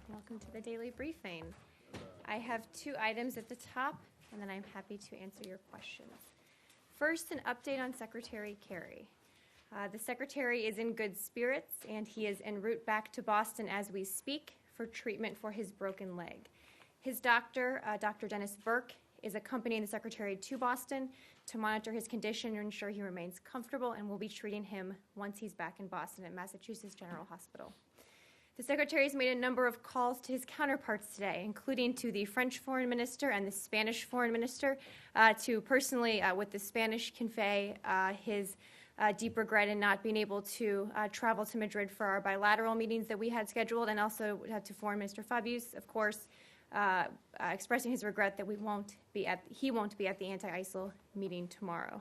Welcome to the daily briefing. I have 2 items at the top, and then I'm happy to answer your questions. First, an update on Secretary Kerry. The Secretary is in good spirits, and he is en route back to Boston as we speak for treatment for his broken leg. His doctor, Dr. Dennis Burke, is accompanying the Secretary to Boston to monitor his condition and ensure he remains comfortable, and will be treating him once he's back in Boston at Massachusetts General Hospital. The Secretary has made a number of calls to his counterparts today, including to the French Foreign Minister and the Spanish Foreign Minister, to personally, with the Spanish, convey his deep regret in not being able to travel to Madrid for our bilateral meetings that we had scheduled, and also to Foreign Minister Fabius, of course, expressing his regret that he won't be at the anti-ISIL meeting tomorrow.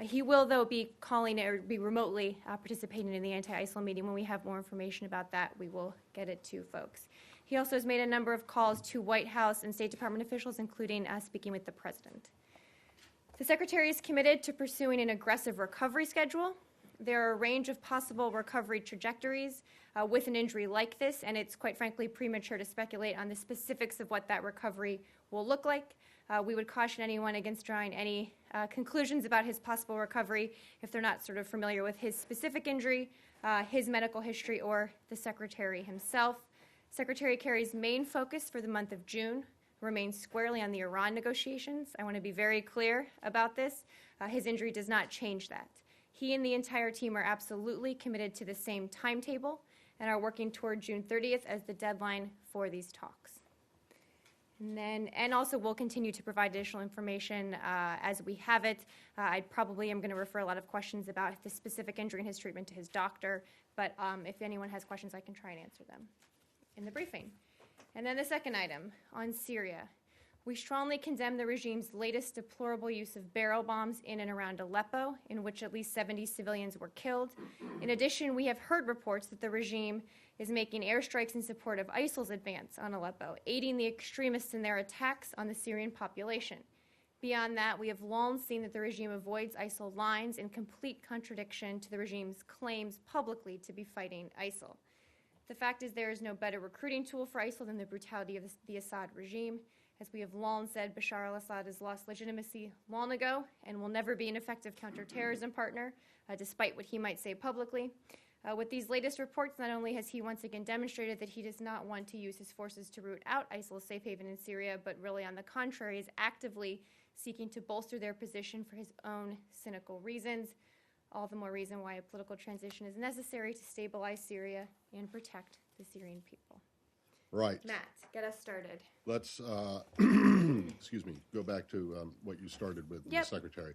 He will, though, be calling or be remotely participating in the anti-ISIL meeting. When we have more information about that, we will get it to folks. He also has made a number of calls to White House and State Department officials, including speaking with the President. The Secretary is committed to pursuing an aggressive recovery schedule. There are a range of possible recovery trajectories with an injury like this, and it's quite frankly premature to speculate on the specifics of what that recovery will look like. We would caution anyone against drawing any conclusions about his possible recovery if they're not sort of familiar with his specific injury, his medical history, or the Secretary himself. Secretary Kerry's main focus for the month of June remains squarely on the Iran negotiations. I want to be very clear about this. His injury does not change that. He and the entire team are absolutely committed to the same timetable and are working toward June 30th as the deadline for these talks. And also we'll continue to provide additional information as we have it. I probably am going to refer a lot of questions about the specific injury and his treatment to his doctor, but if anyone has questions, I can try and answer them in the briefing. And then the second item on Syria. We strongly condemn the regime's latest deplorable use of barrel bombs in and around Aleppo, in which at least 70 civilians were killed. In addition, we have heard reports that the regime is making airstrikes in support of ISIL's advance on Aleppo, aiding the extremists in their attacks on the Syrian population. Beyond that, we have long seen that the regime avoids ISIL lines in complete contradiction to the regime's claims publicly to be fighting ISIL. The fact is there is no better recruiting tool for ISIL than the brutality of the Assad regime. As we have long said, Bashar al-Assad has lost legitimacy long ago and will never be an effective counterterrorism partner, despite what he might say publicly. With these latest reports, not only has he once again demonstrated that he does not want to use his forces to root out ISIL's safe haven in Syria, but really on the contrary is actively seeking to bolster their position for his own cynical reasons. All the more reason why a political transition is necessary to stabilize Syria and protect the Syrian people. Right. Matt, get us started. Let's, excuse me, go back to what you started with, Yep. the Secretary.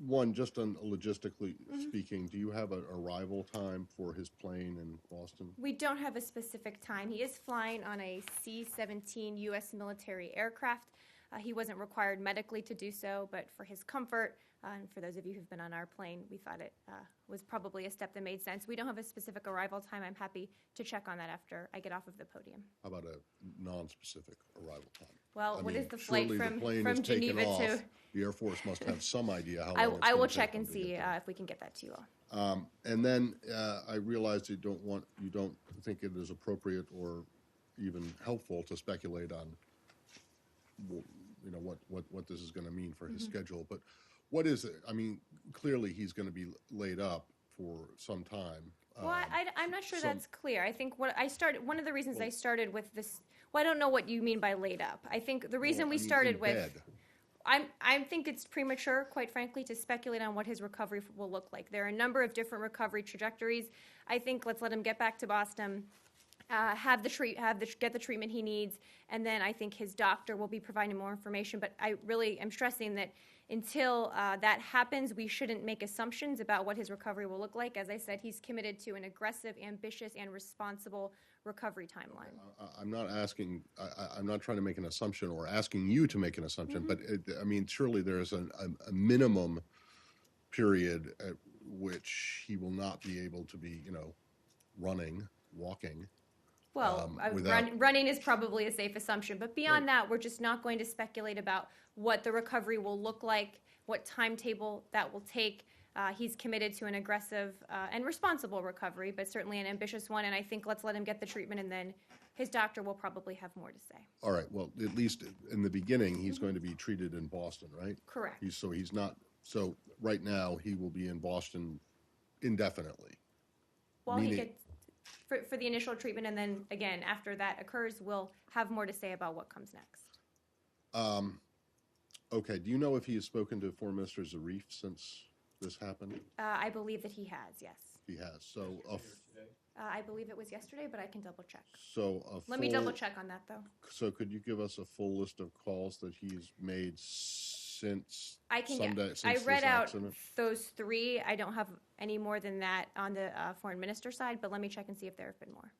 One, just on logistically speaking, do you have an arrival time for his plane in Boston? We don't have a specific time. He is flying on a C-17 U.S. military aircraft. He wasn't required medically to do so, but for his comfort, and for those of you who've been on our plane, we thought it was probably a step that made sense. We don't have a specific arrival time. I'm happy to check on that after I get off of the podium. How about a non-specific arrival time? Well, I what mean, is the flight surely from the plane is Geneva taken off. to? The Air Force must have some idea how long it's I will gonna take check them and to see get there. if we can get that to you all. And then I realized you don't think it is appropriate or even helpful to speculate on, what this is going to mean for his schedule. But what is it? I mean, clearly he's going to be laid up for some time. Well, I'm not sure that's clear. I think one of the reasons I started with this, well, I don't know what you mean by laid up. I think the reason we started with, bed. I think it's premature, quite frankly, to speculate on what his recovery will look like. There are a number of different recovery trajectories. I think let's let him get back to Boston, get the treatment he needs, and then I think his doctor will be providing more information. But I really am stressing that until that happens, we shouldn't make assumptions about what his recovery will look like. As I said, he's committed to an aggressive, ambitious, and responsible recovery timeline. I'm not asking. I'm not trying to make an assumption or asking you to make an assumption. But surely there is a minimum period at which he will not be able to be, running, walking. Well, running is probably a safe assumption. But beyond that, we're just not going to speculate about what the recovery will look like, what timetable that will take. He's committed to an aggressive and responsible recovery, but certainly an ambitious one. And I think let's let him get the treatment, and then his doctor will probably have more to say. All right, well, at least in the beginning, he's going to be treated in Boston, right? Correct. So right now, he will be in Boston indefinitely. While he Meaning- gets for the initial treatment, and then again after that occurs, we'll have more to say about what comes next. Okay, do you know if he has spoken to Foreign Minister Zarif since this happened? I believe that he has, yes. He has, so I believe it was yesterday, but I can double check. Let me double check on that, though. So could you give us a full list of calls that he's made since I can. Sunday, since I read this out accident? those three. I don't have any more than that on the foreign minister side, but let me check and see if there have been more.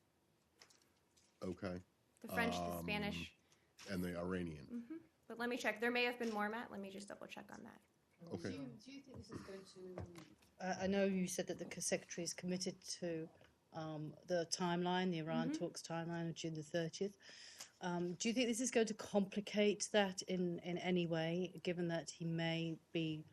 Okay, The French, the Spanish, and the Iranian. but let me check. There may have been more, Matt. Let me just double check on that. Okay. Do you think this is going to? I know you said that the secretary is committed to the timeline, the Iran talks timeline of June the 30th. Do you think this is going to complicate that in any way, given that he may be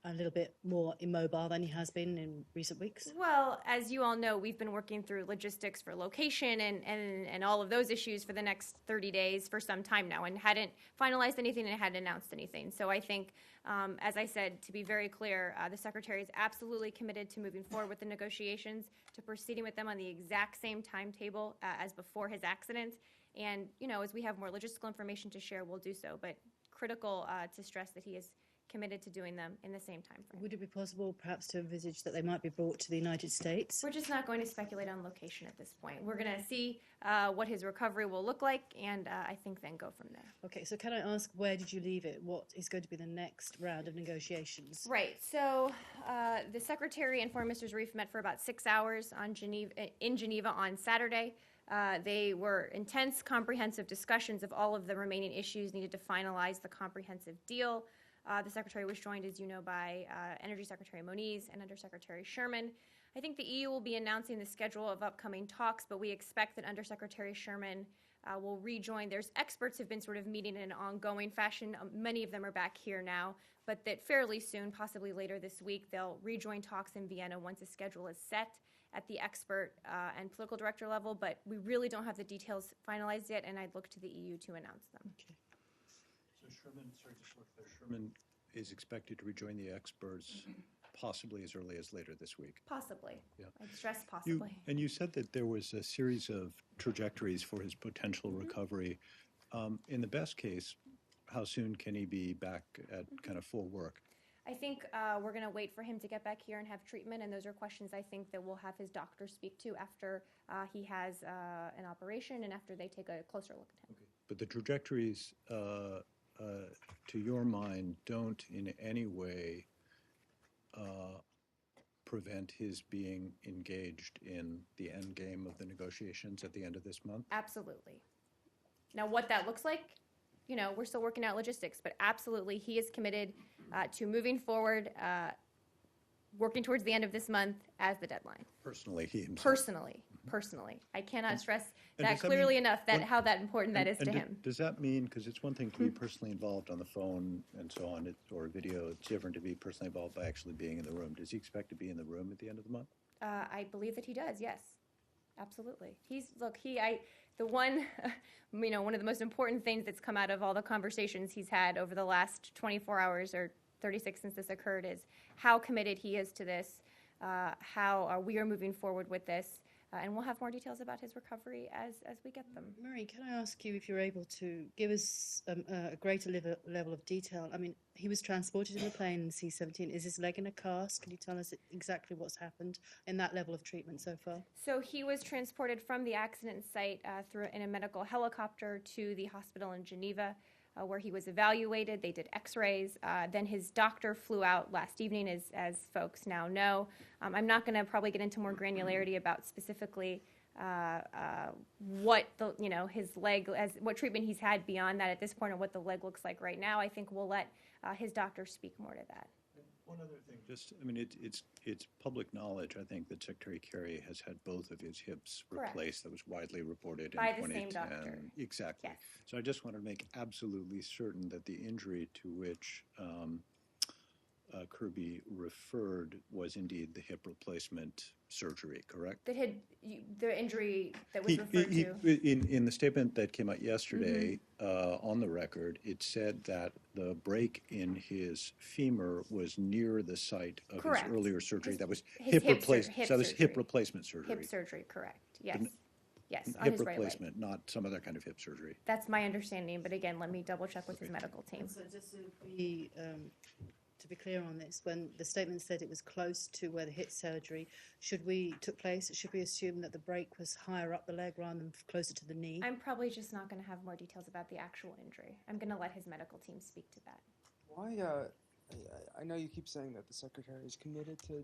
a little bit more immobile than he has been in recent weeks? Well, as you all know, we've been working through logistics for location and all of those issues for the next 30 days for some time now, and hadn't finalized anything and hadn't announced anything. So I think, as I said, to be very clear, the Secretary is absolutely committed to moving forward with the negotiations, to proceeding with them on the exact same timetable as before his accident. And, as we have more logistical information to share, we'll do so. But critical to stress that he is committed to doing them in the same time frame. Would it be possible perhaps to envisage that they might be brought to the United States? We're just not going to speculate on location at this point. We're going to see what his recovery will look like, and I think then go from there. Okay, so can I ask, where did you leave it? What is going to be the next round of negotiations? Right. So the Secretary and Foreign Minister Zarif met for about 6 hours in Geneva on Saturday. They were intense, comprehensive discussions of all of the remaining issues needed to finalize the comprehensive deal. The Secretary was joined, as you know, by Energy Secretary Moniz and Undersecretary Sherman. I think the EU will be announcing the schedule of upcoming talks, but we expect that Undersecretary Sherman will rejoin. There's experts have been sort of meeting in an ongoing fashion. Many of them are back here now, but that fairly soon, possibly later this week, they'll rejoin talks in Vienna once a schedule is set at the expert and political director level, but we really don't have the details finalized yet, and I'd look to the EU to announce them. Okay. So Sherman is expected to rejoin the experts possibly as early as later this week. Possibly. Yeah. I'd stress possibly. You said that there was a series of trajectories for his potential recovery. In the best case, how soon can he be back at kind of full work? I think we're going to wait for him to get back here and have treatment, and those are questions I think that we'll have his doctor speak to after he has an operation and after they take a closer look at him. Okay. But the trajectories, to your mind, don't in any way prevent his being engaged in the end game of the negotiations at the end of this month? Absolutely. Now, what that looks like, we're still working out logistics, but absolutely, he is committed to moving forward, working towards the end of this month as the deadline. Personally, he himself. Personally. I cannot stress and that does that clearly mean- enough how that important that is to him. Does that mean, because it's one thing to be personally involved on the phone and so on, or video, it's different to be personally involved by actually being in the room. Does he expect to be in the room at the end of the month? I believe that he does, yes. Absolutely. One of the most important things that's come out of all the conversations he's had over the last 24 hours or 36 since this occurred is how committed he is to this, how we are moving forward with this, and we'll have more details about his recovery as we get them. Marie, can I ask you if you're able to give us a greater level of detail? I mean, he was transported in the plane C-17. Is his leg in a cast? Can you tell us exactly what's happened in that level of treatment so far? So he was transported from the accident site in a medical helicopter to the hospital in Geneva, where he was evaluated. They did x-rays. Then his doctor flew out last evening, as folks now know. I'm not going to probably get into more granularity about specifically what his leg, what treatment he's had beyond that at this point, or what the leg looks like right now. I think we'll let his doctor speak more to that. One other thing, it's public knowledge, I think, that Secretary Kerry has had both of his hips Correct. replaced. That was widely reported By in the 2010. same doctor. Exactly. Yes. So I just want to make absolutely certain that the injury to which Kirby referred was indeed the hip replacement surgery, correct? That had the injury that was referred to. In the statement that came out yesterday, on the record, it said that the break in his femur was near the site of Correct. his earlier surgery. That was his hip hip replacement. hip So that was hip surgery. replacement surgery. Hip surgery, correct. Yes. Yes, on Hip his right leg. replacement, not some other kind of hip surgery. That's my understanding, but again, let me double check with his medical team. So just to be clear on this, when the statement said it was close to where the hip surgery should we assume that the break was higher up the leg rather than closer to the knee? I'm probably just not going to have more details about the actual injury. I'm going to let his medical team speak to that. Why, I know you keep saying that the secretary is committed to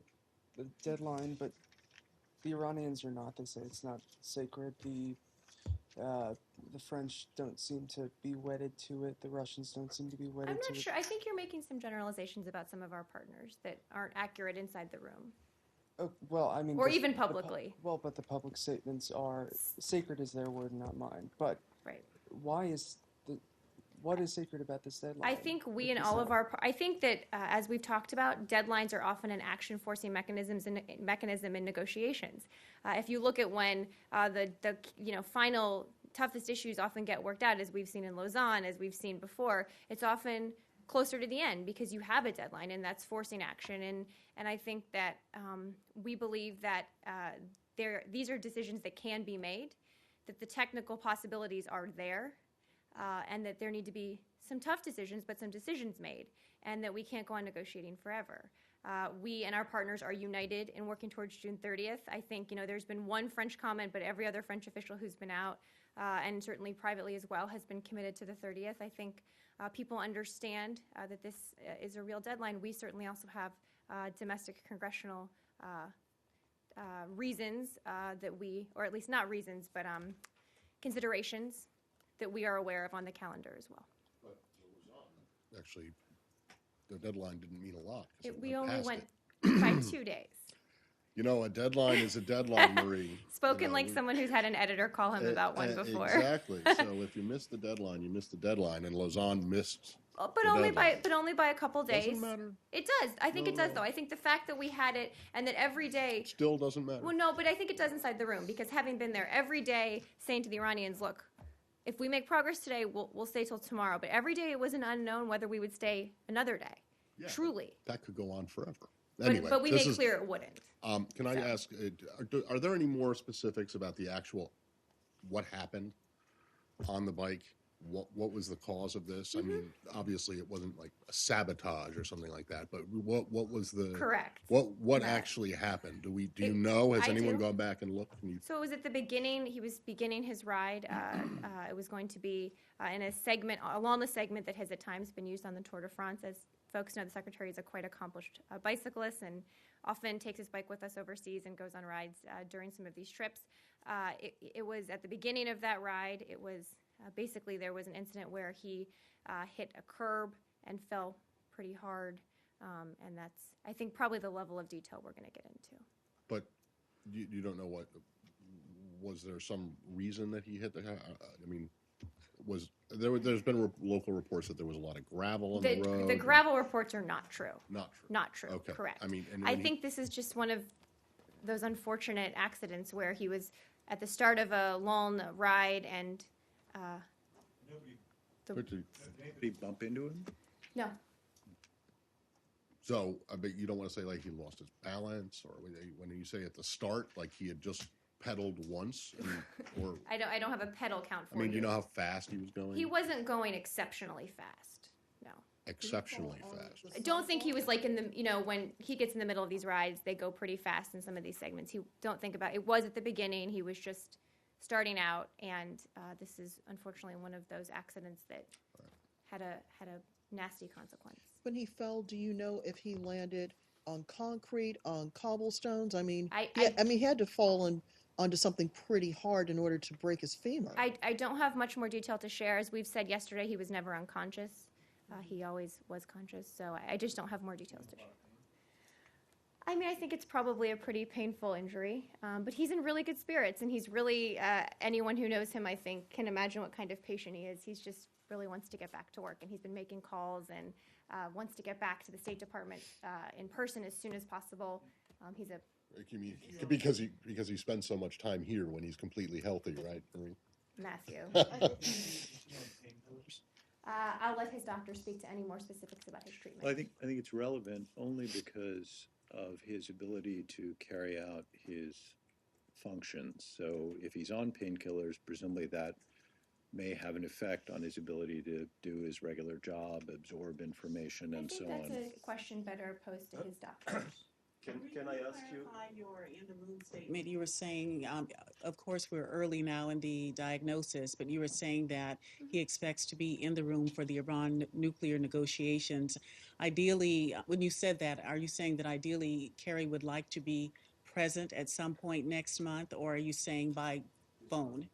the deadline, but the Iranians are not. They say it's not sacred. The French don't seem to be wedded to it. The Russians don't seem to be wedded I'm to not it. sure. I think you're making some generalizations about some of our partners that aren't accurate inside the room. Oh, well, I mean, Or the- even the publicly. but the public statements are sacred is their word, not mine. But Right. what is sacred about this deadline? I think we If and it's all of not- our, I think that as we've talked about, deadlines are often an action-forcing mechanism in negotiations. If you look at when the final toughest issues often get worked out, as we've seen in Lausanne, as we've seen before, it's often closer to the end because you have a deadline, and that's forcing action. And I think that we believe that these are decisions that can be made, that the technical possibilities are there, and that there need to be some tough decisions, but some decisions made, and that we can't go on negotiating forever. We and our partners are united in working towards June 30th. I think, there's been one French comment, but every other French official who's been out, and certainly privately as well, has been committed to the 30th. I think people understand that this is a real deadline. We certainly also have domestic congressional reasons that we, or at least not reasons, but considerations that we are aware of on the calendar as well. Actually, the deadline didn't mean a lot. 'Cause it We only past went it. by 2 days. A deadline is a deadline, Marie. Spoken like someone who's had an editor call him about one before. Exactly. So if you miss the deadline, you miss the deadline, and Lausanne missed. But the only deadline. by a couple days. Doesn't matter. It does. I think it does, though. I think the fact that we had it and that every day. Still doesn't matter. Well, no, but I think it does inside the room because having been there every day, saying to the Iranians, "Look, if we make progress today, we'll stay till tomorrow." But every day it was an unknown whether we would stay another day. Yeah. Truly. That could go on forever. Anyway, but we this made is- clear it wouldn't. Can I ask, are there any more specifics about the actual, what happened on the bike? What was the cause of this? I mean, obviously it wasn't like a sabotage or something like that, but what was the? Correct. What That. actually happened? Do you know? Has I anyone do. gone back and looked? Can you, So it was at the beginning. He was beginning his ride. It was going to be in a segment along the segment that has at times been used on the Tour de France. As folks know, the secretary is a quite accomplished bicyclist and often takes his bike with us overseas and goes on rides during some of these trips. It was at the beginning of that ride. It was basically there was an incident where he hit a curb and fell pretty hard, and that's I think probably the level of detail we're going to get into. but you don't know what, was there some reason that he hit the, I mean, there's been local reports that there was a lot of gravel on the road. The gravel reports are not true. Not true. Not true. Okay. Correct. I mean, and I when he- think this is just one of those unfortunate accidents where he was at the start of a long ride and But to- Did anybody bump into him? no. So, I bet you don't want to say like he lost his balance, or when you say at the start, like he had just pedaled once, or, I don't have a pedal count for I mean, do you. you know how fast he was going? He wasn't going exceptionally fast. No. Exceptionally fast. I don't think he was like in the, when he gets in the middle of these rides, they go pretty fast in some of these segments. Don't think about it. It was at the beginning. He was just starting out, and this is unfortunately one of those accidents that had a nasty consequence. When he fell, do you know if he landed on concrete, on cobblestones? I mean, he had to fall onto something pretty hard in order to break his femur. I don't have much more detail to share. As we've said yesterday, he was never unconscious. He always was conscious, so I just don't have more details to share. I mean, I think it's probably a pretty painful injury, but he's in really good spirits, and he's really, anyone who knows him, I think, can imagine what kind of patient he is. He's just really wants to get back to work, and he's been making calls and wants to get back to the State Department in person as soon as possible. He's a Because he spends so much time here when he's completely healthy, right, Marie? Matthew. I'll let his doctor speak to any more specifics about his treatment. Well, I think it's relevant only because of his ability to carry out his functions. So if he's on painkillers, presumably that may have an effect on his ability to do his regular job, absorb information, and so on. I think that's a question better posed to his doctor. Can I ask you? Your in-the-room statement. You were saying, of course, we're early now in the diagnosis, but you were saying that he expects to be in the room for the Iran nuclear negotiations. Ideally, when you said that, are you saying that ideally Kerry would like to be present at some point next month, or are you saying by phone?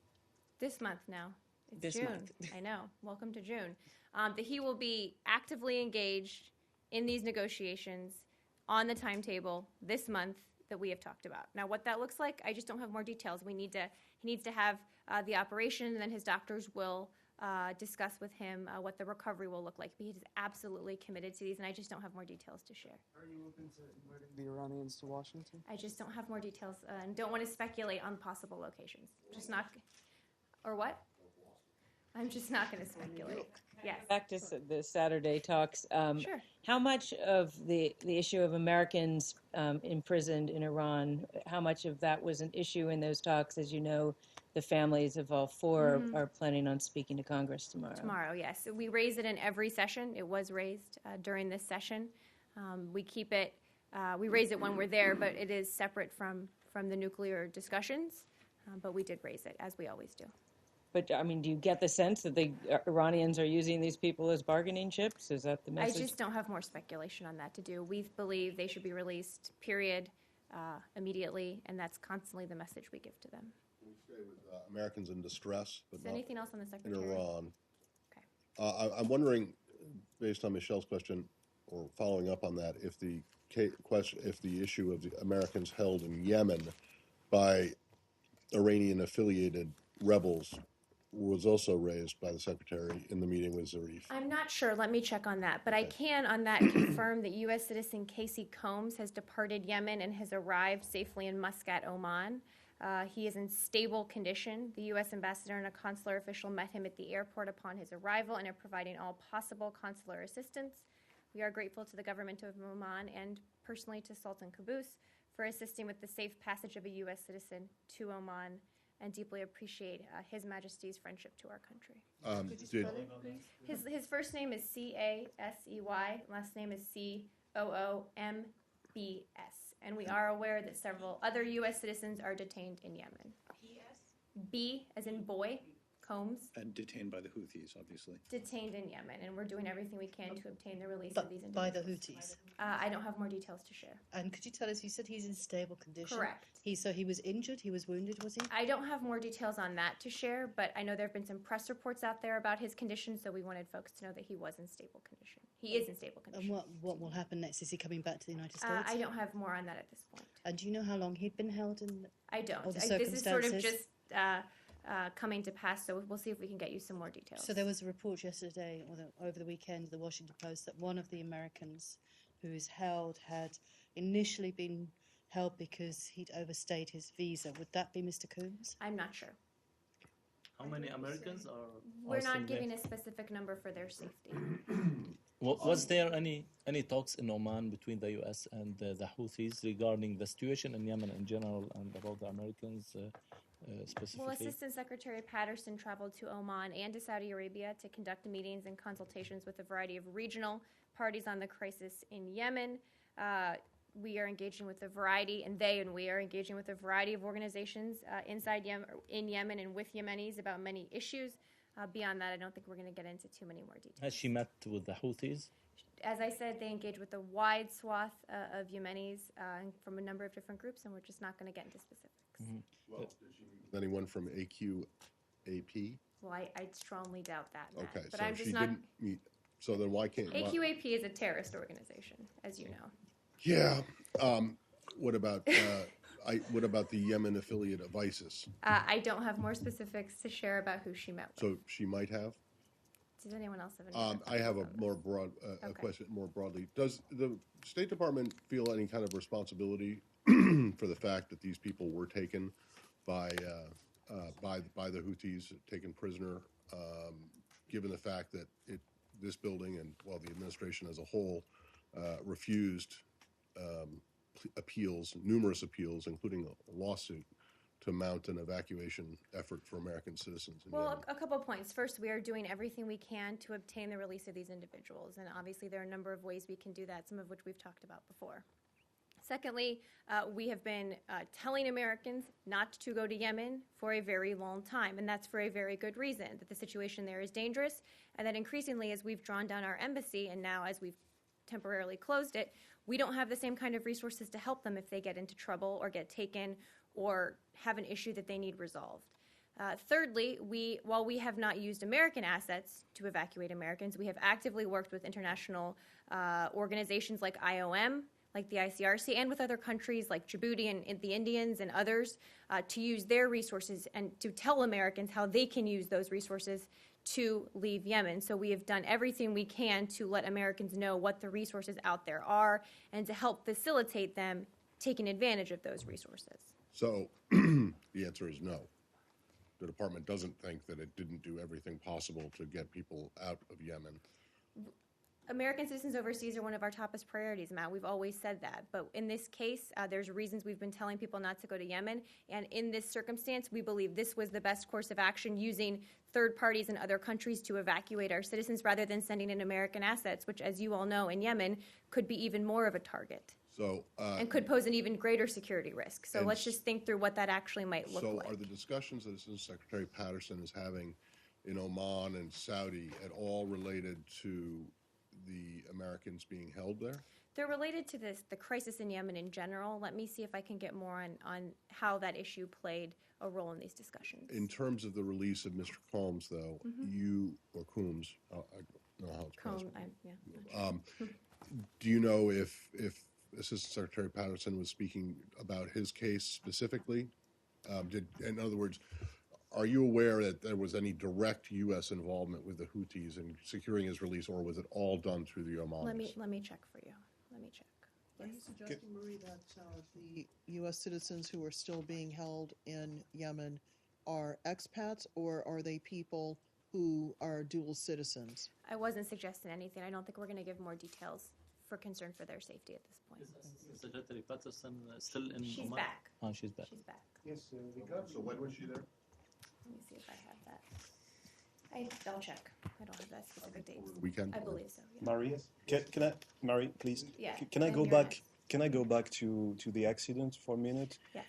This month now. It's This June. month. I know. Welcome to June. That he will be actively engaged in these negotiations on the timetable this month that we have talked about. Now, what that looks like, I just don't have more details. He needs to have the operation, and then his doctors will discuss with him what the recovery will look like. But he's absolutely committed to these, and I just don't have more details to share. Are you open to inviting the Iranians to Washington? I just don't have more details and don't want to speculate on possible locations. Just not, or what? I'm just not going to speculate. Yes. Back to the Saturday talks. Sure. How much of the issue of Americans imprisoned in Iran, how much of that was an issue in those talks? As you know, the families of all four are planning on speaking to Congress tomorrow. Tomorrow, yes. We raise it in every session. It was raised during this session. We keep it, we raise it when we're there, but it is separate from the nuclear discussions. But we did raise it, as we always do. But, I mean, do you get the sense that the Iranians are using these people as bargaining chips? Is that the message? I just don't have more speculation on that to do. We believe they should be released, period, immediately, and that's constantly the message we give to them. We stay with Americans in distress, but Is there not anything else on the in Secretary? Iran. Okay. I'm wondering, based on Michelle's question, or following up on that, if the issue of the Americans held in Yemen by Iranian-affiliated rebels was also raised by the Secretary in the meeting with Zarif. I'm not sure. Let me check on that. But I can, on that, confirm that U.S. citizen Casey Combs has departed Yemen and has arrived safely in Muscat, Oman. He is in stable condition. The U.S. ambassador and a consular official met him at the airport upon his arrival and are providing all possible consular assistance. We are grateful to the government of Oman and personally to Sultan Qaboos for assisting with the safe passage of a U.S. citizen to Oman, and deeply appreciate His Majesty's friendship to our country. His first name is C-A-S-E-Y, last name is C-O-O-M-B-S, and we are aware that several other U.S. citizens are detained in Yemen. B as in boy, Combs. And detained by the Houthis, obviously. Detained in Yemen, and we're doing everything we can to obtain the release But of these by individuals. the Houthis. I don't have more details to share. And could you tell us, you said he's in stable condition? Correct. So he was injured, he was wounded, was he? I don't have more details on that to share, but I know there have been some press reports out there about his condition, so we wanted folks to know that he was in stable condition. He is in stable And condition. what will happen next? Is he coming back to the United States? I don't have more on that at this point. And do you know how long he'd been held in? I don't. Or the This is sort of circumstances? just coming to pass, so we'll see if we can get you some more details. So there was a report yesterday, or over the weekend, the Washington Post, that one of the Americans who is held had initially been held because he'd overstayed his visa. Would that be Mr. Combs? I'm not sure. How many Americans are? We're still not giving there? a specific number for their safety. Was there any talks in Oman between the U.S. and the Houthis regarding the situation in Yemen in general and about the Americans specifically? Well, Assistant Secretary Patterson traveled to Oman and to Saudi Arabia to conduct meetings and consultations with a variety of regional parties on the crisis in Yemen. We are engaging with a variety, and we are engaging with a variety of organizations inside in Yemen and with Yemenis about many issues. Beyond that, I don't think we're going to get into too many more details. Has she met with the Houthis? As I said, they engage with a wide swath of Yemenis from a number of different groups, and we're just not going to get into specifics. Well, did she meet with anyone from AQAP? Well, I strongly doubt that, Matt. Okay, But so I'm just she not. didn't meet. So then why can't? AQAP is a terrorist organization, as you know. Yeah, What about what about the Yemen affiliate of ISIS? I don't have more specifics to share about who she met with. So she might have. Does anyone else have any? I have a on more this? broad a Okay. question more broadly. Does the State Department feel any kind of responsibility for the fact that these people were taken by the Houthis, taken prisoner, given the fact that this building and the administration as a whole refused numerous appeals, including a lawsuit, to mount an evacuation effort for American citizens in Yemen? Well, a couple points. First, we are doing everything we can to obtain the release of these individuals, and obviously there are a number of ways we can do that, some of which we've talked about before. Secondly, we have been telling Americans not to go to Yemen for a very long time, and that's for a very good reason, that the situation there is dangerous, and that increasingly as we've drawn down our embassy, and now as we've temporarily closed it, we don't have the same kind of resources to help them if they get into trouble or get taken or have an issue that they need resolved. Thirdly, while we have not used American assets to evacuate Americans, we have actively worked with international organizations like IOM, like the ICRC, and with other countries like Djibouti and the Indians and others to use their resources and to tell Americans how they can use those resources to leave Yemen. So we have done everything we can to let Americans know what the resources out there are and to help facilitate them taking advantage of those resources. So the answer is no. The department doesn't think that it didn't do everything possible to get people out of Yemen. American citizens overseas are one of our toppest priorities, Matt. We've always said that. But in this case, there's reasons we've been telling people not to go to Yemen. And in this circumstance, we believe this was the best course of action, using third parties in other countries to evacuate our citizens rather than sending in American assets, which, as you all know, in Yemen could be even more of a target. So, and could pose an even greater security risk. So let's just think through what that actually might look like. So are the discussions that Assistant Secretary Patterson is having in Oman and Saudi at all related to the Americans being held there? They're related to the crisis in Yemen in general. Let me see if I can get more on how that issue played a role in these discussions. In terms of the release of Mr. Combs, though, you, or Coombs, I don't know how it's pronounced. Do you know if Assistant Secretary Patterson was speaking about his case specifically? In other words, are you aware that there was any direct U.S. involvement with the Houthis in securing his release, or was it all done through the Omanis? Let me check for you. Let me check. Are you suggesting, Marie, that the U.S. citizens who are still being held in Yemen are expats, or are they people who are dual citizens? I wasn't suggesting anything. I don't think we're going to give more details for concern for their safety at this point. Is Secretary Patterson still in She's Oman? back. Oh, she's back. She's back. Yes, so when was she there? Let me see if I have that. I'll check. I don't have that specific date. Weekend? I believe so. Yeah. Marie, can I, Marie, please? Yeah, Can I and go you're back? next. Can I go back to the accident for a minute? Yes.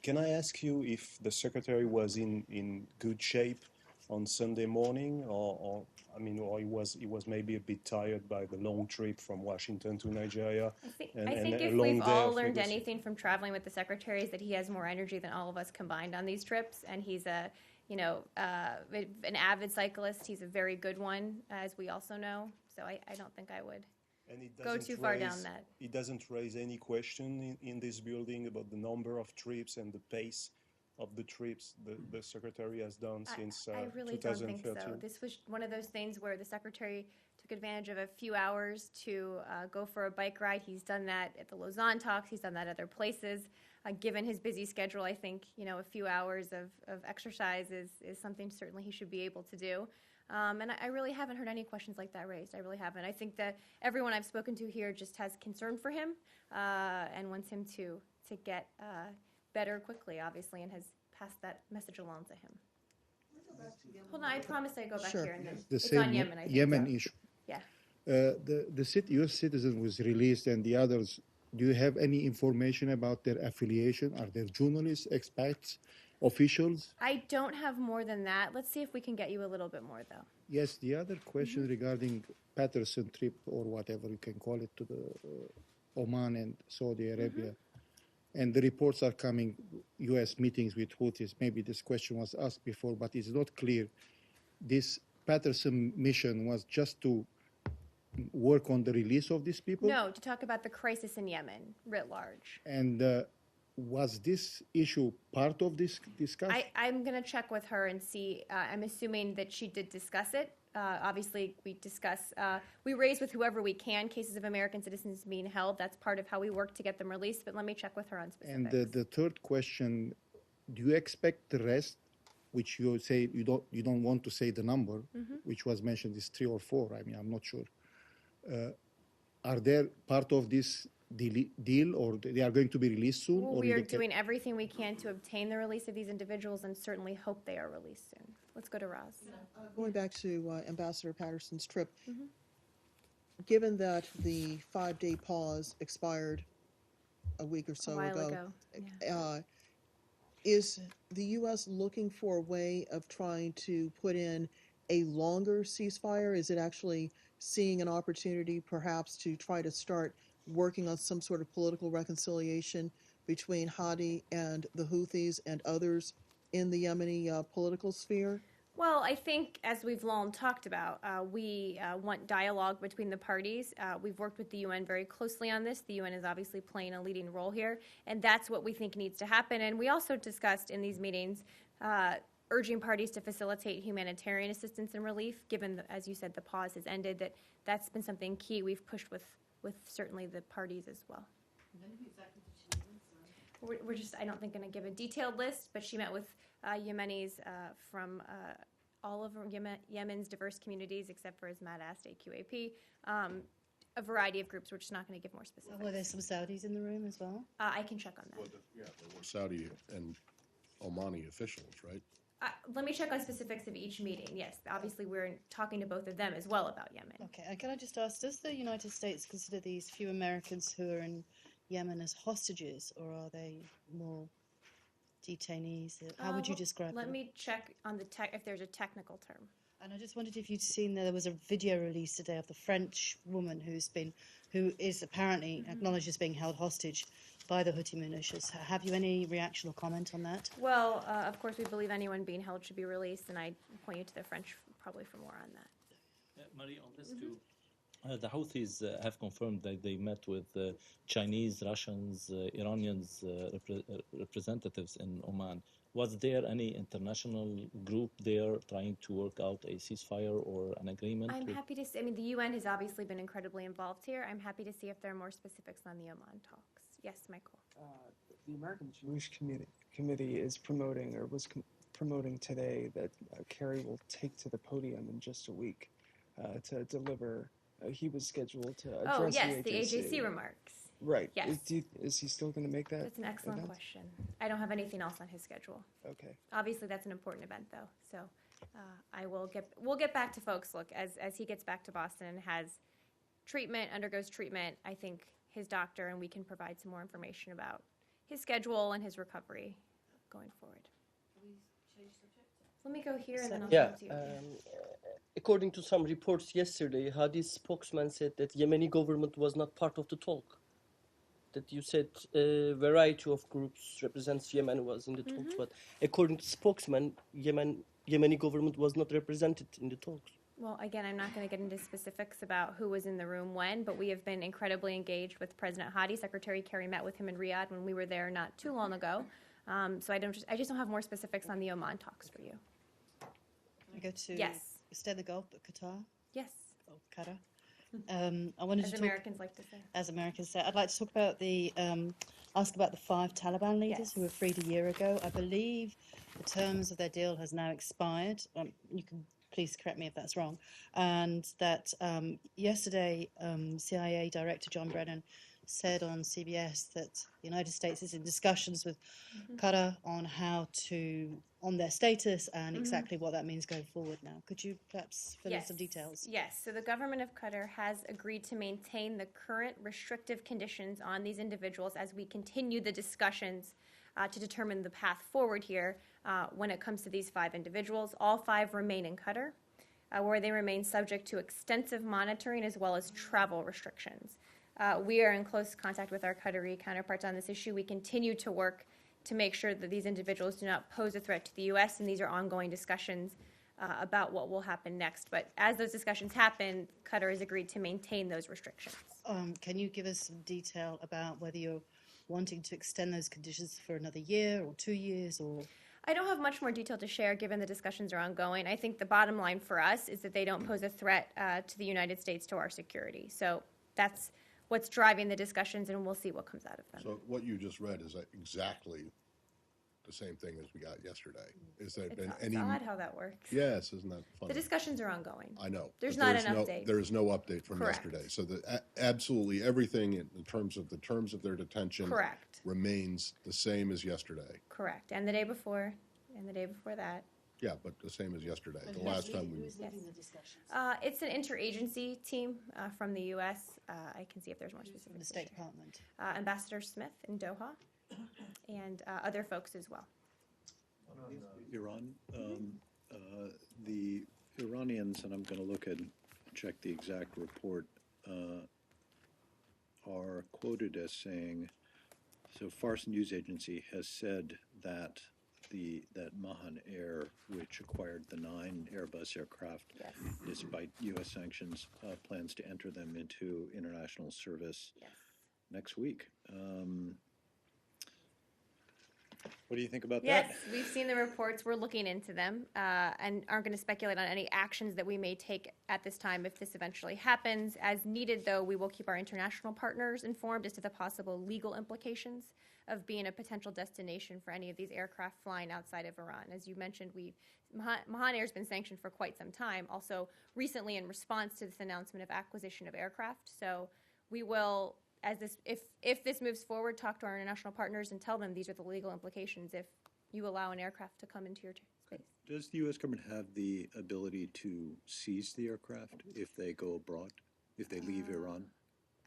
Can I ask you if the secretary was in good shape on Sunday morning, or he was maybe a bit tired by the long trip from Washington to Nigeria? I think a if long we've day all of learned negotiation. anything from traveling with the secretary is that he has more energy than all of us combined on these trips, and he's an avid cyclist. He's a very good one, as we also know. So I don't think I would And it go doesn't too far down raise- that. It doesn't raise any question in this building about the number of trips and the pace of the trips the secretary has done since I really don't 2013. think so. This was one of those things where the secretary took advantage of a few hours to go for a bike ride. He's done that at the Lausanne talks. He's done that other places. Given his busy schedule, I think a few hours of exercise is something certainly he should be able to do. And I really haven't heard any questions like that raised. I really haven't. I think that everyone I've spoken to here just has concern for him and wants him to get better quickly, obviously, and has passed that message along to him. Hold on, I promised I'd go back Sure. here. And then The it's same on Yemen, I think. Yemen so. issue. Yeah. The U.S. citizen was released, and the others. Do you have any information about their affiliation? Are they journalists, expats, officials? I don't have more than that. Let's see if we can get you a little bit more, though. Yes. The other question regarding Patterson trip, or whatever you can call it, to the Oman and Saudi Arabia. And the reports are coming, U.S. meetings with Houthis. Maybe this question was asked before, but it's not clear. This Patterson mission was just to work on the release of these people? No, to talk about the crisis in Yemen writ large. And was this issue part of this discussion? I'm going to check with her and see. I'm assuming that she did discuss it. Obviously, we raise with whoever we can cases of American citizens being held. That's part of how we work to get them released, but let me check with her on specifics. And the third question, do you expect the rest, which you say you don't want to say the number, which was mentioned is 3 or 4, I mean, I'm not sure. Are they part of this deal, or they are going to be released soon? Well, or we are doing everything we can to obtain the release of these individuals and certainly hope they are released soon. Let's go to Roz. Going back to Ambassador Patterson's trip, given that the 5-day pause expired a week or so A while ago, yeah. is the U.S. looking for a way of trying to put in a longer ceasefire? Is it actually seeing an opportunity perhaps to try to start working on some sort of political reconciliation between Hadi and the Houthis and others in the Yemeni political sphere? Well, I think, as we've long talked about, we want dialogue between the parties. We've worked with the UN very closely on this. The UN is obviously playing a leading role here, and that's what we think needs to happen. And we also discussed in these meetings urging parties to facilitate humanitarian assistance and relief, given, as you said, the pause has ended, that's been something key we've pushed with certainly the parties as well. We're just, I don't think, going to give a detailed list, but she met with Yemenis from all over Yemen's diverse communities, except for, as Matt asked, AQAP, a variety of groups. We're just not going to give more specifics. Were there some Saudis in the room as well? I can check on that. Well, there were Saudi and Omani officials, right? Let me check on specifics of each meeting. Yes, obviously we're talking to both of them as well about Yemen. Okay, and can I just ask, does the United States consider these few Americans who are in Yemen as hostages, or are they more detainees? How would you describe them? Let me check on if there's a technical term. And I just wondered if you'd seen there was a video released today of the French woman who is apparently acknowledged as being held hostage by the Houthi militias. Have you any reaction or comment on that? Well, of course, we believe anyone being held should be released, and I point you to the French probably for more on that. Marie, on this too, the Houthis have confirmed that they met with Chinese, Russians, Iranians representatives in Oman. Was there any international group there trying to work out a ceasefire or an agreement? I'm happy to see, the UN has obviously been incredibly involved here. I'm happy to see if there are more specifics on the Oman talks. Yes, Michael. The American Jewish Committee is promoting, or was promoting today, that Kerry will take to the podium in just a week to deliver. He was scheduled to address the AJC remarks. Right. Yes. Is he still going to make that? That's an excellent question. I don't have anything else on his schedule. Okay. Obviously, that's an important event, though. So we'll get back to folks. Look, as he gets back to Boston and undergoes treatment, I think his doctor and we can provide some more information about his schedule and his recovery going forward. Let me go here and then I'll come to you. According to some reports yesterday, Hadi's spokesman said that Yemeni government was not part of the talk. That you said a variety of groups represents Yemen was in the talks, but according to spokesman, Yemeni government was not represented in the talks. Well, again, I'm not going to get into specifics about who was in the room when, but we have been incredibly engaged with President Hadi. Secretary Kerry met with him in Riyadh when we were there not too long ago. So I just don't have more specifics on the Oman talks for you. Can I go to Yes. stay in the Gulf, but Qatar? Yes. Or Qatar? I wanted As to Americans like to say. As Americans say, I'd like to talk about ask about the 5 Taliban leaders who were freed a year ago. I believe the terms of their deal has now expired. You can please correct me if that's wrong. And that yesterday, CIA Director John Brennan said on CBS that the United States is in discussions with Qatar on their status and exactly what that means going forward now. Could you perhaps fill in some details? Yes. So the government of Qatar has agreed to maintain the current restrictive conditions on these individuals as we continue the discussions to determine the path forward here when it comes to these 5 individuals. All 5 remain in Qatar, where they remain subject to extensive monitoring as well as travel restrictions. We are in close contact with our Qatari counterparts on this issue. We continue to work to make sure that these individuals do not pose a threat to the U.S., and these are ongoing discussions about what will happen next. But as those discussions happen, Qatar has agreed to maintain those restrictions. Can you give us some detail about whether you're wanting to extend those conditions for another year or 2 years or? I don't have much more detail to share given the discussions are ongoing. I think the bottom line for us is that they don't pose a threat to the United States, to our security. So that's what's driving the discussions, and we'll see what comes out of them. So what you just read is exactly the same thing as we got yesterday. Is there been It's any? odd how that works. Yes, isn't that funny? The discussions are ongoing. I know. There's but not an update. There is no update from Correct. yesterday. So absolutely everything in terms of their detention Correct. remains the same as yesterday. Correct. And the day before, and the day before that. Yeah, but the same as yesterday. The last time we. Who's leading the discussions? It's an interagency team from the U.S. I can see if there's more specific. From the State Department. Ambassador Smith in Doha, and other folks as well. Iran, the Iranians, and I'm going to look and check the exact report, are quoted as saying, so Fars news agency has said that that Mahan Air, which acquired the 9 Airbus aircraft, Yes. despite U.S. sanctions, plans to enter them into international service Yes. next week. What do you think about Yes, that? we've seen the reports. We're looking into them and aren't going to speculate on any actions that we may take at this time if this eventually happens. As needed, though, we will keep our international partners informed as to the possible legal implications of being a potential destination for any of these aircraft flying outside of Iran. As you mentioned, Mahan Air has been sanctioned for quite some time, also recently in response to this announcement of acquisition of aircraft. So we will, if this moves forward, talk to our international partners and tell them these are the legal implications if you allow an aircraft to come into your space. Does the U.S. government have the ability to seize the aircraft if they go abroad, if they leave Iran?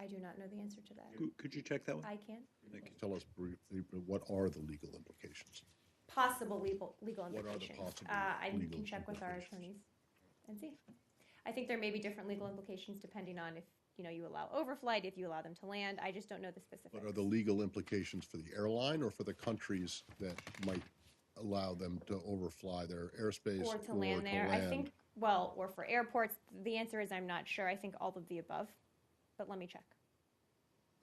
I do not know the answer to that. Could you check that one? I can. Thank you. Tell us briefly, what are the legal implications? Possible legal What are the implications. possible I legal can check with our implications? attorneys and see. I think there may be different legal implications depending on if you allow overflight, if you allow them to land. I just don't know the specifics. What are the legal implications for the airline or for the countries that might allow them to overfly their airspace or to land there. I think, or for airports, the answer is I'm not sure. I think all of the above, but let me check.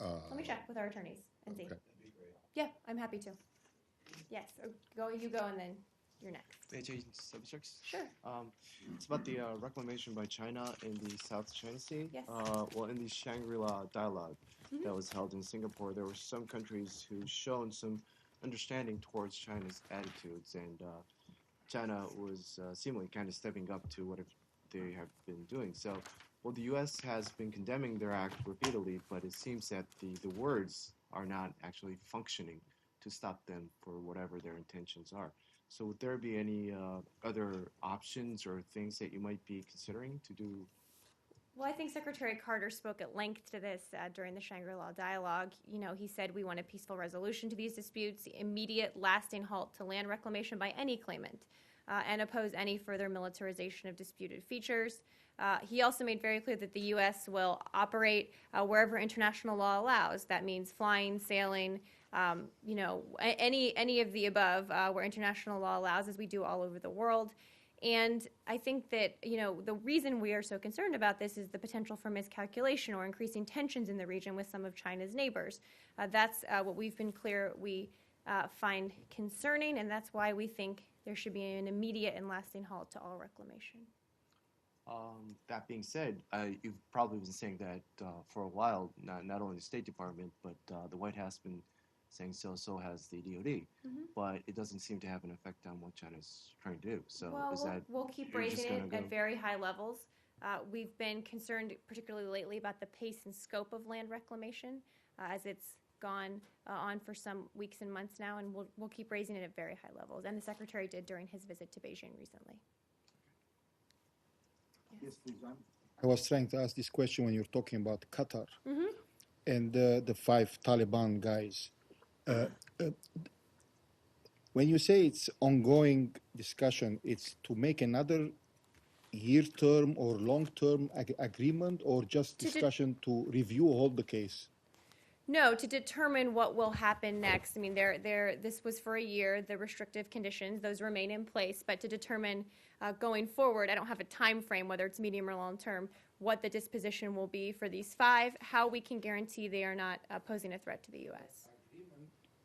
Let me check with our attorneys and see. Okay. Yeah, I'm happy to. Yes, you go, and then you're next. Subjects. Sure. It's about the reclamation by China in the South China Sea. Yes. Well, in the Shangri-La dialogue that was held in Singapore, there were some countries who shown some understanding towards China's attitudes, and China was seemingly kind of stepping up to what they have been doing. So, well, the U.S. has been condemning their act repeatedly, but it seems that the words are not actually functioning to stop them for whatever their intentions are. So would there be any other options or things that you might be considering to do? Well, I think Secretary Carter spoke at length to this during the Shangri-La dialogue. He said we want a peaceful resolution to these disputes, immediate lasting halt to land reclamation by any claimant, and oppose any further militarization of disputed features. He also made very clear that the U.S. will operate wherever international law allows. That means flying, sailing, any of the above where international law allows, as we do all over the world. And I think that, the reason we are so concerned about this is the potential for miscalculation or increasing tensions in the region with some of China's neighbors. That's what we've been clear we find concerning, and that's why we think there should be an immediate and lasting halt to all reclamation. That being said, you've probably been saying that for a while, not only the State Department, but the White House has been saying so has the DOD. But it doesn't seem to have an effect on what China's trying to do. So we'll keep raising it at very high levels. We've been concerned, particularly lately, about the pace and scope of land reclamation as it's gone on for some weeks and months now, and we'll keep raising it at very high levels. And the Secretary did during his visit to Beijing recently. Yes, please, I was trying to ask this question when you're talking about Qatar and the 5 Taliban guys. When you say it's ongoing discussion, it's to make another year-term or long-term agreement, or just discussion to review all the case? No, to determine what will happen next. I mean, this was for a year, the restrictive conditions, those remain in place, but to determine going forward, I don't have a time frame, whether it's medium or long term, what the disposition will be for these 5, how we can guarantee they are not posing a threat to the U.S.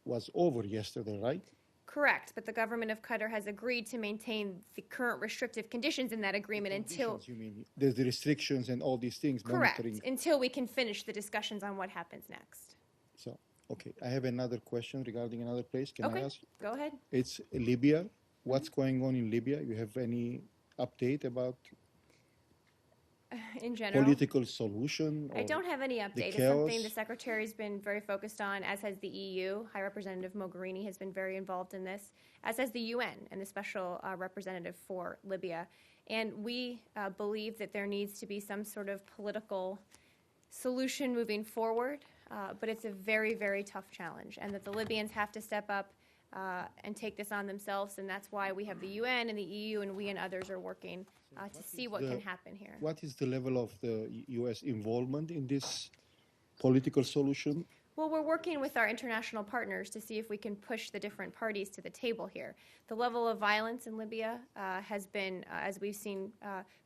Was over yesterday, right? Correct, but the government of Qatar has agreed to maintain the current restrictive conditions in that agreement until... You mean there's the restrictions and all these things, Correct, monitoring. until we can finish the discussions on what happens next. So, okay, I have another question regarding another place. Can I ask? Go ahead. It's Libya. What's going on in Libya? You have any update about In general, political solution? I don't have any update. It's something the Secretary's been very focused on, as has the EU. High Representative Mogherini has been very involved in this, as has the UN and the Special Representative for Libya. And we believe that there needs to be some sort of political solution moving forward, but it's a very, very tough challenge, and that the Libyans have to step up and take this on themselves, and that's why we have the UN and the EU and we and others are working to see what can happen here. What is the level of the U.S. involvement in this political solution? Well, we're working with our international partners to see if we can push the different parties to the table here. The level of violence in Libya has been, as we've seen,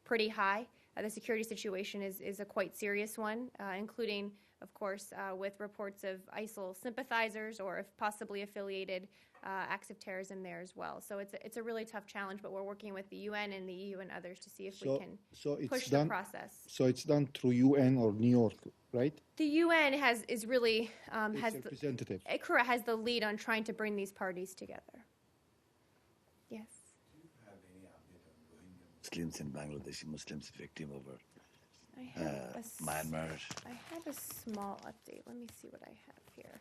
pretty high. The security situation is a quite serious one, including, of course, with reports of ISIL sympathizers or if possibly affiliated acts of terrorism there as well. So it's a really tough challenge, but we're working with the UN and the EU and others to see if we can push the process. So it's done through UN or New York, right? The UN has representative. Has the lead on trying to bring these parties together. Yes. Muslims in Bangladeshi Muslims victim over Myanmar. Myanmar. I have a small update. Let me see what I have here.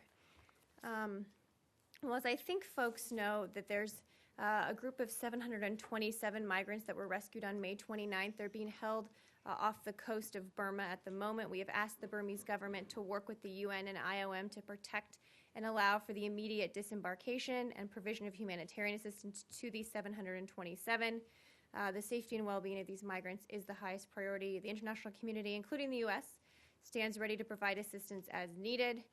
Well, as I think folks know, that there's a group of 727 migrants that were rescued on May 29th. They're being held off the coast of Burma at the moment. We have asked the Burmese government to work with the UN and IOM to protect and allow for the immediate disembarkation and provision of humanitarian assistance to these 727. The safety and well-being of these migrants is the highest priority. The international community, including the U.S., stands ready to provide assistance as needed.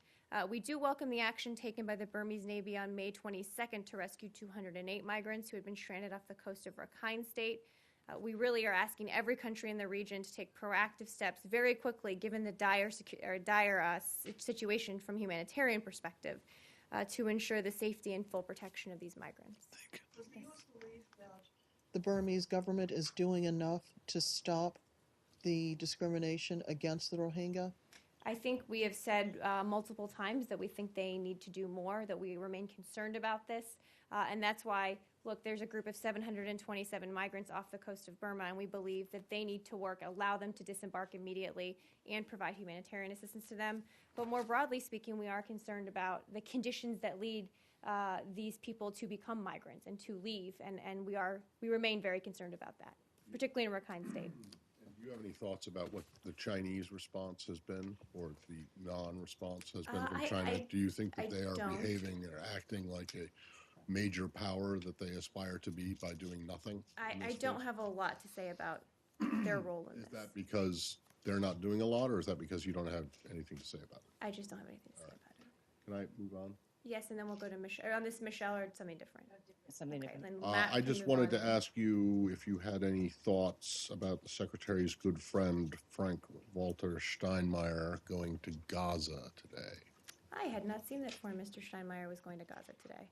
We do welcome the action taken by the Burmese Navy on May 22nd to rescue 208 migrants who had been stranded off the coast of Rakhine State. We really are asking every country in the region to take proactive steps very quickly, given the dire situation from a humanitarian perspective, to ensure the safety and full protection of these migrants. Does the U.S. believe that the Burmese government is doing enough to stop the discrimination against the Rohingya? I think we have said multiple times that we think they need to do more, that we remain concerned about this, and that's why, look, there's a group of 727 migrants off the coast of Burma, and we believe that they need to work, allow them to disembark immediately and provide humanitarian assistance to them. But more broadly speaking, we are concerned about the conditions that lead these people to become migrants and to leave, and we remain very concerned about that, particularly in Rakhine State. Do you have any thoughts about what the Chinese response has been, or the non-response has been from China? Do you think that they are behaving or acting like a major power that they aspire to be by doing nothing? I don't have a lot to say about their role in this. Is that because they're not doing a lot, or is that because you don't have anything to say about it? I just don't have anything to say about it. Can I move on? Yes, and then we'll go to Michelle, or on this Michelle, or something different. Something different. Then Matt I can just move wanted on. to ask you if you had any thoughts about the Secretary's good friend, Frank-Walter Steinmeier, going to Gaza today. I had not seen that Foreign Minister Steinmeier was going to Gaza today.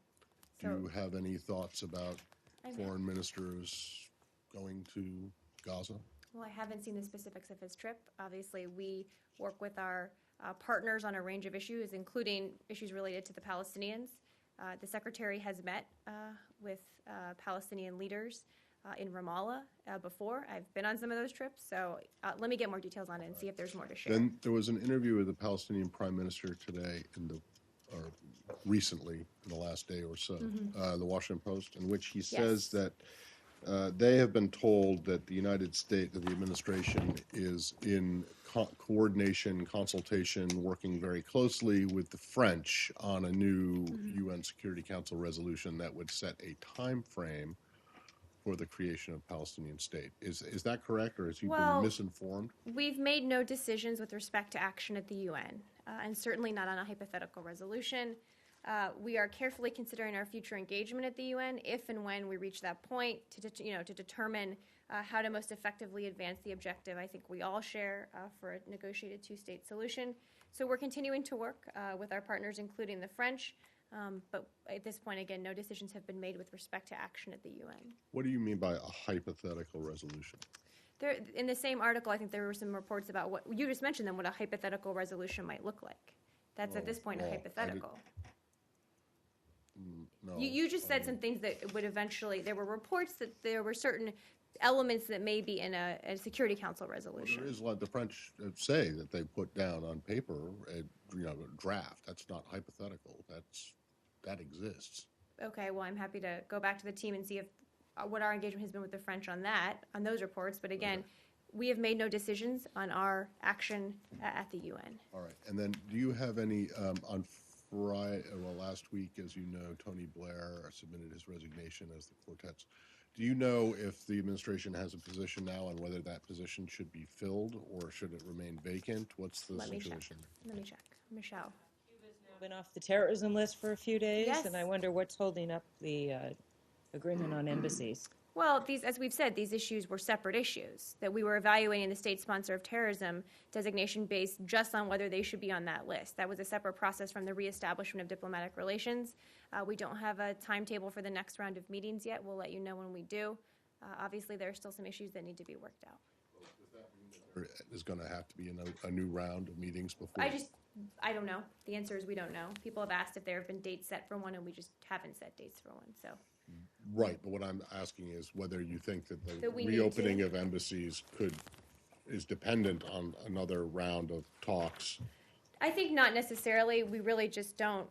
Do you have any thoughts about I've- foreign ministers going to Gaza? Well, I haven't seen the specifics of his trip. Obviously, we work with our partners on a range of issues, including issues related to the Palestinians. The Secretary has met with Palestinian leaders in Ramallah before. I've been on some of those trips, so let me get more details on it and see if there's more to share. Then there was an interview with the Palestinian Prime Minister today, or recently, in the last day or so, the Washington Post, in which he says that they have been told that the United States, that the administration is in coordination, consultation, working very closely with the French on a new UN Security Council resolution that would set a time frame for the creation of a Palestinian state. Is that correct, or has he been misinformed? We've made no decisions with respect to action at the UN. and certainly not on a hypothetical resolution. We are carefully considering our future engagement at the UN if and when we reach that point to determine how to most effectively advance the objective I think we all share for a negotiated two-state solution. So we're continuing to work with our partners, including the French, but at this point, again, no decisions have been made with respect to action at the UN. What do you mean by a hypothetical resolution? There, in the same article, I think there were some reports about what you just mentioned, them what a hypothetical resolution might look like. That's at this point a hypothetical. No. You just said some things that would eventually. There were reports that there were certain elements that may be in a Security Council resolution. There is, like the French say that they put down on paper a draft. That's not hypothetical. That exists. Okay, well, I'm happy to go back to the team and see if what our engagement has been with the French on those reports. But again, we have made no decisions on our action at the UN. All right. And then do you have any, on Friday, last week, as you know, Tony Blair submitted his resignation as the quartet's. Do you know if the administration has a position now on whether that position should be filled or should it remain vacant? What's the situation? Let me check. Michelle. Cuba's now been off the terrorism list for a few days, Yes. and I wonder what's holding up the agreement on embassies. Well, as we've said, these issues were separate issues, that we were evaluating the state sponsor of terrorism designation based just on whether they should be on that list. That was a separate process from the reestablishment of diplomatic relations. We don't have a timetable for the next round of meetings yet. We'll let you know when we do. Obviously, there are still some issues that need to be worked out. There is going to have to be a new round of meetings before? I don't know. The answer is we don't know. People have asked if there have been dates set for one, and we just haven't set dates for one, so. Right, but what I'm asking is whether you think that the That we need reopening to? of embassies is dependent on another round of talks. I think not necessarily. We really just don't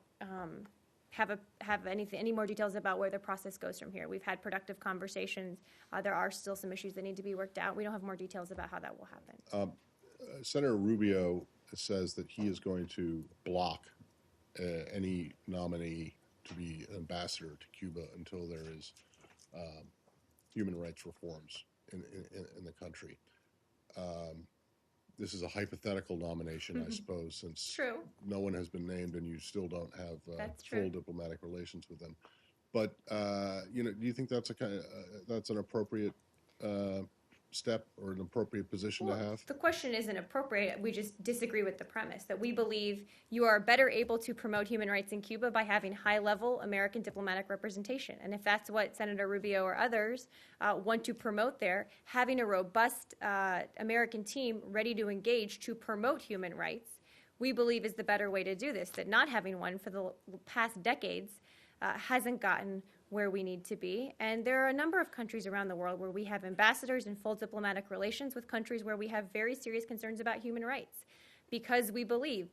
have any more details about where the process goes from here. We've had productive conversations. There are still some issues that need to be worked out. We don't have more details about how that will happen. Senator Rubio says that he is going to block any nominee to be an ambassador to Cuba until there is human rights reforms in the country. This is a hypothetical nomination, I suppose, since no one has been named and you still don't have full diplomatic relations with them. But do you think that's an appropriate step or an appropriate position to have? The question isn't appropriate. We just disagree with the premise that we believe you are better able to promote human rights in Cuba by having high-level American diplomatic representation. And if that's what Senator Rubio or others want to promote there, having a robust American team ready to engage to promote human rights, we believe is the better way to do this, that not having one for the past decades hasn't gotten where we need to be. And there are a number of countries around the world where we have ambassadors and full diplomatic relations with countries where we have very serious concerns about human rights, because we believe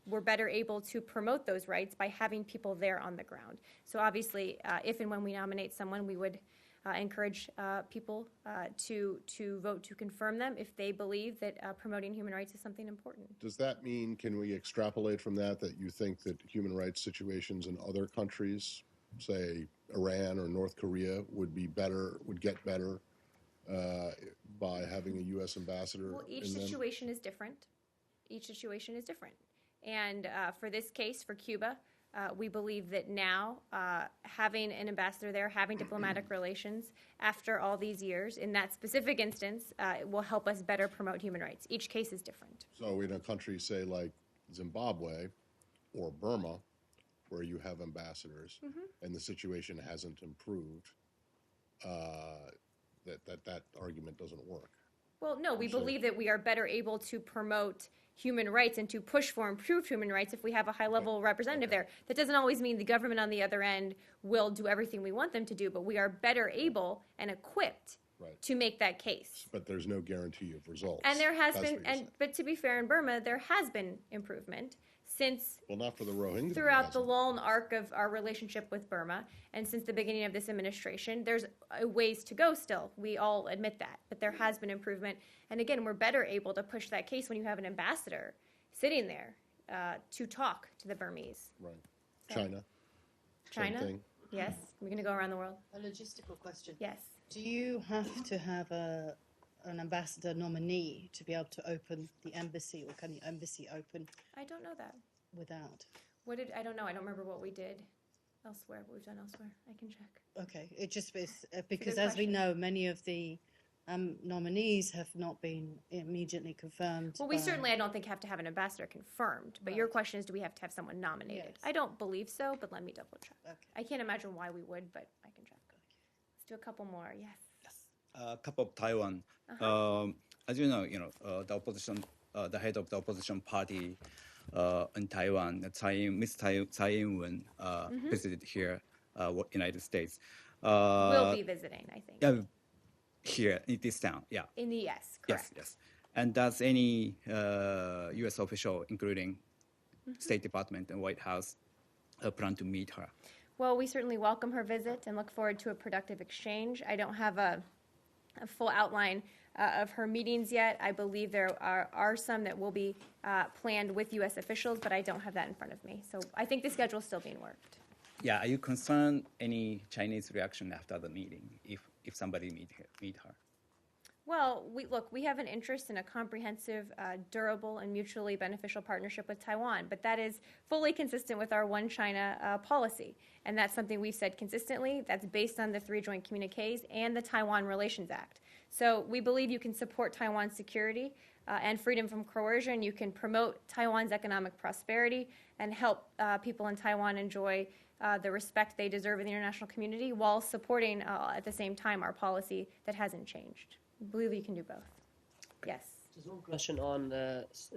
we're better able to promote those rights by having people there on the ground. So obviously, if and when we nominate someone, we would encourage people to vote to confirm them if they believe that promoting human rights is something important. Does that mean, can we extrapolate from that you think that human rights situations in other countries, say Iran or North Korea, would get better by having a U.S. ambassador? Well, each situation is different. Each situation is different. And for this case, for Cuba, we believe that now having an ambassador there, having diplomatic relations after all these years, in that specific instance, will help us better promote human rights. Each case is different. So in a country, say, like Zimbabwe or Burma, where you have ambassadors and the situation hasn't improved, that argument doesn't work. Well, no, we believe that we are better able to promote human rights and to push for improved human rights if we have a high-level representative there. That doesn't always mean the government on the other end will do everything we want them to do, but we are better able and equipped to make that case. But there's no guarantee of results. And there has been, but to be fair, in Burma, there has been improvement since not for the Rohingya. Throughout the long arc of our relationship with Burma, and since the beginning of this administration, there's a ways to go still. We all admit that, but there has been improvement. And again, we're better able to push that case when you have an ambassador sitting there to talk to the Burmese. Right. So, China? Same thing. Yes. We're going to go around the world. A logistical question. Yes. Do you have to have a an ambassador nominee to be able to open the embassy, or can the embassy open I don't know that. without? I don't know. I don't remember what we did elsewhere, what we've done elsewhere. I can check. Okay, it just is because, good as we question. know, many of the nominees have not been immediately confirmed. Well, we by- certainly, I don't think, have to have an ambassador confirmed, but your question is, do we have to have someone nominated? Yes. I don't believe so, but let me double check. Okay. I can't imagine why we would, but I can check. Let's do a couple more, yes. A couple of Taiwan. As you know, the opposition, the head of the opposition party in Taiwan, Miss Tsai Ing-wen, visited here, United States. Will be visiting, I think. Here in this town, yeah. In the yes, correct. Yes. And does any U.S. official, including State Department and White House, plan to meet her? Well, we certainly welcome her visit and look forward to a productive exchange. I don't have a full outline of her meetings yet. I believe there are some that will be planned with U.S. officials, but I don't have that in front of me. So I think the schedule is still being worked. Yeah, are you concerned any Chinese reaction after the meeting if somebody meet her? Well, we have an interest in a comprehensive, durable, and mutually beneficial partnership with Taiwan, but that is fully consistent with our One China policy, and that's something we've said consistently. That's based on the 3 joint communiques and the Taiwan Relations Act. So we believe you can support Taiwan's security and freedom from coercion. You can promote Taiwan's economic prosperity and help people in Taiwan enjoy the respect they deserve in the international community while supporting, at the same time, our policy that hasn't changed. I believe you can do both. Yes. Just one question on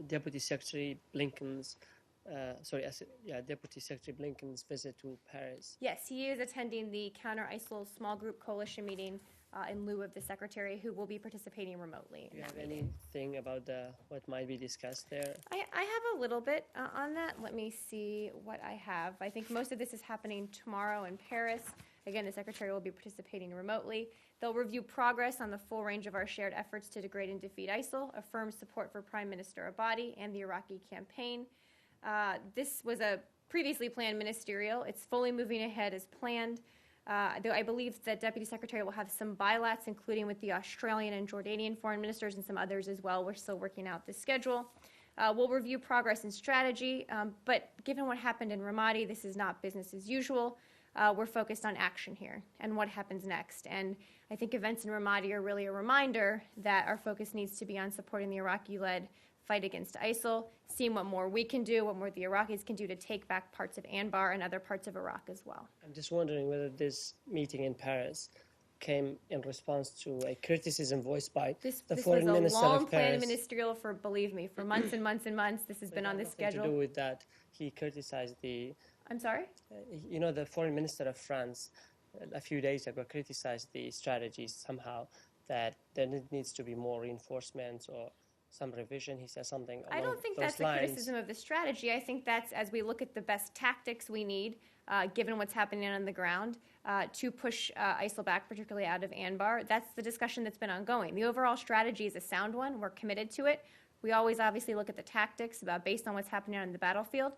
Deputy Secretary Blinken's, Deputy Secretary Blinken's visit to Paris. Yes, he is attending the Counter ISIL Small Group Coalition meeting in lieu of the Secretary, who will be participating remotely. Do you have anything about what might be discussed there? I have a little bit on that. Let me see what I have. I think most of this is happening tomorrow in Paris. Again, the Secretary will be participating remotely. They'll review progress on the full range of our shared efforts to degrade and defeat ISIL, affirm support for Prime Minister Abadi and the Iraqi campaign. This was a previously planned ministerial. It's fully moving ahead as planned. Though I believe that Deputy Secretary will have some bilats, including with the Australian and Jordanian foreign ministers and some others as well. We're still working out the schedule. We'll review progress and strategy, but given what happened in Ramadi, this is not business as usual. We're focused on action here and what happens next. And I think events in Ramadi are really a reminder that our focus needs to be on supporting the Iraqi-led fight against ISIL, seeing what more we can do, what more the Iraqis can do to take back parts of Anbar and other parts of Iraq as well. I'm just wondering whether this meeting in Paris came in response to a criticism voiced by the foreign minister of Paris. This was a long-planned ministerial for, believe me, for months and months and months. This has been on the schedule. To do with that, he criticized the... I'm sorry? The foreign minister of France a few days ago criticized the strategies somehow, that there needs to be more reinforcements or some revision. He says something along I don't think those that's lines. a criticism of the strategy. I think that's as we look at the best tactics we need, given what's happening on the ground, to push ISIL back, particularly out of Anbar. That's the discussion that's been ongoing. The overall strategy is a sound one. We're committed to it. We always obviously look at the tactics based on what's happening on the battlefield.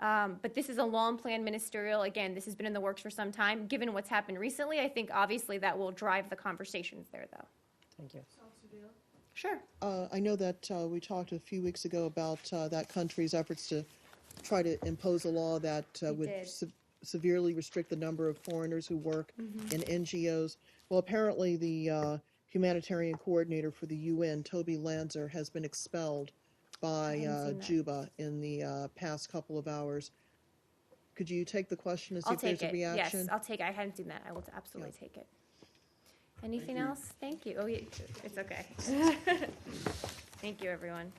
But this is a long-planned ministerial. Again, this has been in the works for some time. Given what's happened recently, I think obviously that will drive the conversations there, though. Thank you. Sure. I know that we talked a few weeks ago about that country's efforts to try to impose a law that would severely restrict the number of foreigners who work in NGOs. Well, apparently the humanitarian coordinator for the UN, Toby Lanzer, has been expelled by Juba in the past couple of hours. Could you take the question and see if there's a reaction? Yes, I'll take it. I hadn't seen that. I will absolutely take it. Anything else? Thank you. Oh, yeah, it's okay. Thank you, everyone.